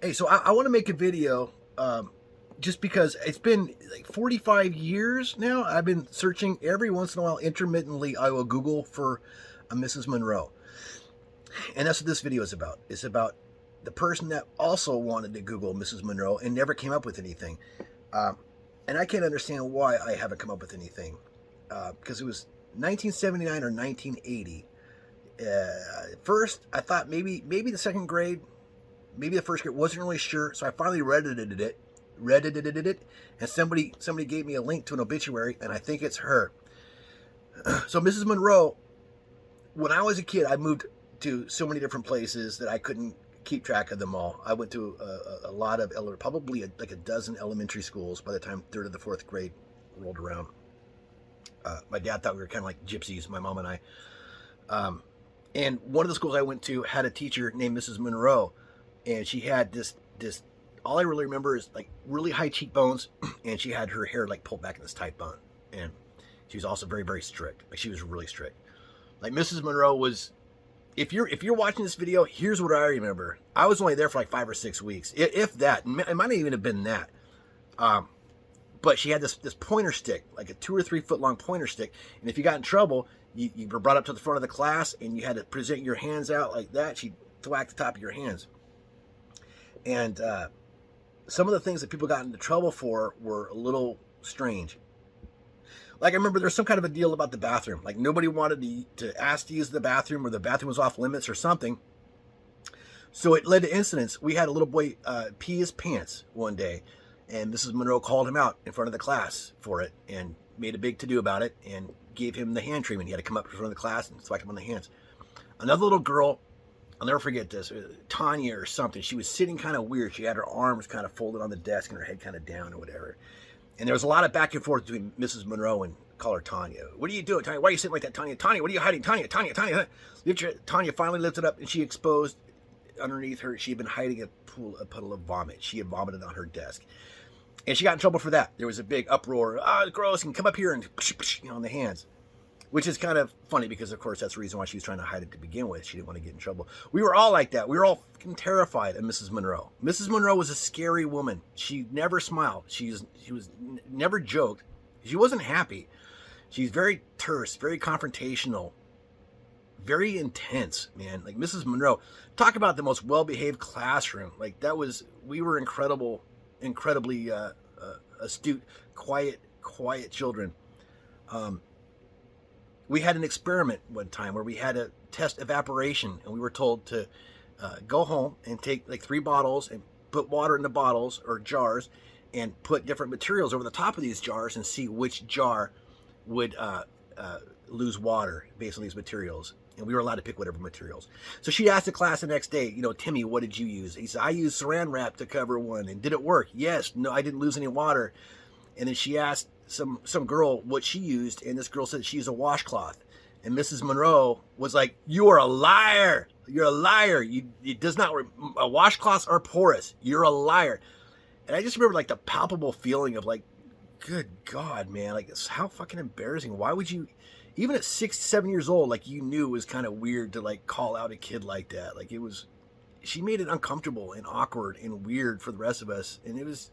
Hey, so I want to make a video just because it's been like 45 years now. I've been searching every once in a while, intermittently. I will Google for a Mrs. Monroe. And that's what this video is about. It's about the person that also wanted to Google Mrs. Monroe and never came up with anything. And I can't understand why I haven't come up with anything. Because it was 1979 or 1980. First, I thought maybe the second grade, maybe the first grade, wasn't really sure. So I finally reddited it, and somebody gave me a link to an obituary, and I think it's her. So Mrs. Monroe, when I was a kid, I moved to so many different places that I couldn't keep track of them all. I went to a lot of, probably like a dozen elementary schools by the time third or the fourth grade rolled around. My dad thought we were kind of like gypsies, my mom and I. And one of the schools I went to had a teacher named Mrs. Monroe, and she had this. All I really remember is like really high cheekbones, and she had her hair like pulled back in this tight bun, and she was also very, very strict. Like she was really strict. Like Mrs. Monroe was. If you're watching this video, here's what I remember. I was only there for like 5 or 6 weeks, if that. It might not even have been that. But she had this pointer stick, like a 2 or 3 foot long pointer stick, and if you got in trouble, you were brought up to the front of the class, and you had to present your hands out like that. She'd thwack the top of your hands. And some of the things that people got into trouble for were a little strange. Like I remember there's some kind of a deal about the bathroom. Like nobody wanted to ask to use the bathroom, or the bathroom was off limits or something. So it led to incidents. We had a little boy pee his pants one day, and Mrs. Monroe called him out in front of the class for it and made a big to-do about it and gave him the hand treatment. He had to come up in front of the class and smack him on the hands. Another little girl, I'll never forget this, Tanya or something. She was sitting kind of weird. She had her arms kind of folded on the desk and her head kind of down or whatever. And there was a lot of back and forth between Mrs. Monroe and call her Tanya. What are you doing, Tanya? Why are you sitting like that, Tanya? Tanya, what are you hiding? Tanya. Tanya finally lifted up, and she exposed underneath her, she had been hiding a puddle of vomit. She had vomited on her desk. And she got in trouble for that. There was a big uproar. Gross, and come up here and on the hands. Which is kind of funny because, of course, that's the reason why she was trying to hide it to begin with. She didn't want to get in trouble. We were all like that. We were all fucking terrified of Mrs. Monroe. Mrs. Monroe was a scary woman. She never smiled. She was never joked. She wasn't happy. She's very terse, very confrontational, very intense, man. Like Mrs. Monroe, talk about the most well-behaved classroom. Like we were incredibly astute, quiet children. We had an experiment one time where we had to test evaporation, and we were told to go home and take like 3 bottles and put water in the bottles or jars and put different materials over the top of these jars and see which jar would lose water based on these materials. And we were allowed to pick whatever materials. So she asked the class the next day, Timmy, what did you use? He said, I used saran wrap to cover one. And did it work? Yes. No, I didn't lose any water. And then she asked some girl what she used, and this girl said she used a washcloth. And Mrs. Monroe was like, you are a liar. You're a liar. It does not, washcloths are porous. You're a liar. And I just remember like the palpable feeling of like, good God, man, like it's how fucking embarrassing. Why would you, even at 6, 7 years old, like you knew it was kind of weird to like call out a kid like that. Like she made it uncomfortable and awkward and weird for the rest of us. And it was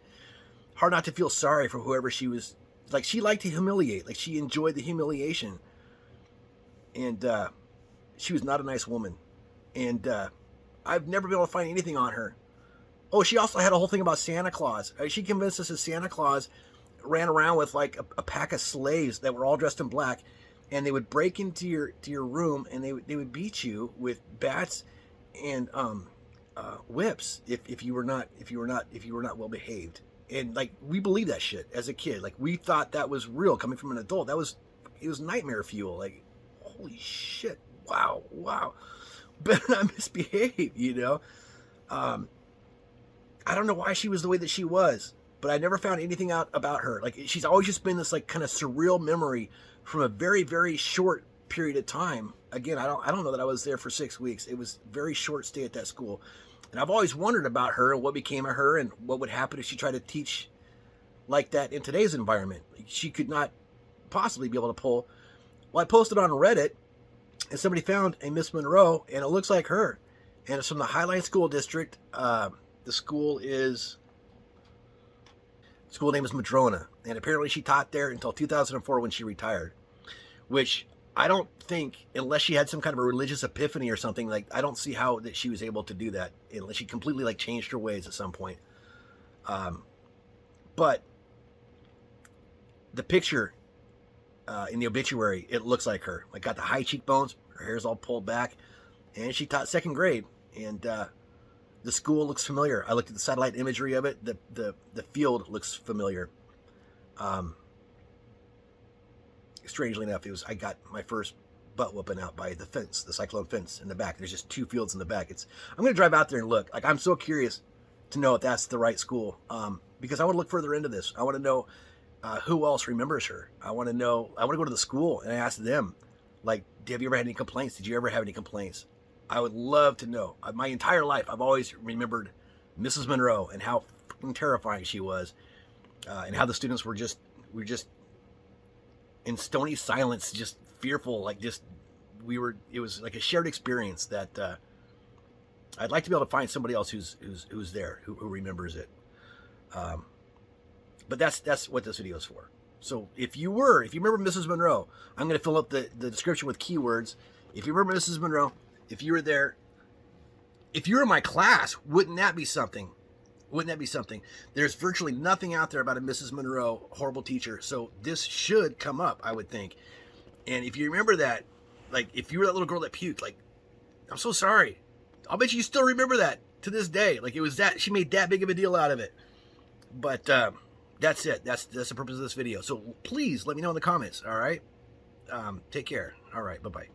hard not to feel sorry for whoever she was. Like she liked to humiliate. Like she enjoyed the humiliation. And she was not a nice woman. And I've never been able to find anything on her. Oh, she also had a whole thing about Santa Claus. She convinced us that Santa Claus ran around with like a pack of slaves that were all dressed in black, and they would break into your room, and they would beat you with bats and whips if you were not well behaved. And like we believed that shit as a kid. Like we thought that was real coming from an adult. It was nightmare fuel. Like holy shit, wow. Better not misbehave, I don't know why she was the way that she was, but I never found anything out about her. Like she's always just been this like kind of surreal memory from a very, very short period of time. Again, I don't know that I was there for 6 weeks. It was a very short stay at that school. And I've always wondered about her and what became of her and what would happen if she tried to teach like that in today's environment. She could not possibly be able to pull. Well, I posted on Reddit, and somebody found a Ms. Monroe, and it looks like her. And it's from the Highline School District. The school name is Madrona, and apparently she taught there until 2004 when she retired. Which I don't think, unless she had some kind of a religious epiphany or something, like I don't see how that she was able to do that unless she completely like changed her ways at some point. But the picture in the obituary, it looks like her. Like got the high cheekbones, her hair's all pulled back, and she taught second grade. And the school looks familiar. I looked at the satellite imagery of it. The field looks familiar. Strangely enough, I got my first butt whooping out by the fence, the cyclone fence in the back. There's just 2 fields in the back. I'm going to drive out there and look. Like I'm so curious to know if that's the right school, because I want to look further into this. I want to know who else remembers her. I want to go to the school and ask them, like, have you ever had any complaints? Did you ever have any complaints? I would love to know. My entire life, I've always remembered Mrs. Monroe and how terrifying she was, and how the students were just in stony silence, just fearful, like it was like a shared experience that I'd like to be able to find somebody else who's there, who remembers it. But that's what this video is for. So if you remember Mrs. Monroe, I'm going to fill up the description with keywords. If you remember Mrs. Monroe, if you were there, if you were in my class, wouldn't that be something? Wouldn't that be something? There's virtually nothing out there about a Mrs. Monroe, horrible teacher. So this should come up, I would think. And if you remember that, like if you were that little girl that puked, like, I'm so sorry. I'll bet you still remember that to this day. Like it was that, she made that big of a deal out of it. But that's it. That's the purpose of this video. So please let me know in the comments. All right. Take care. All right. Bye-bye.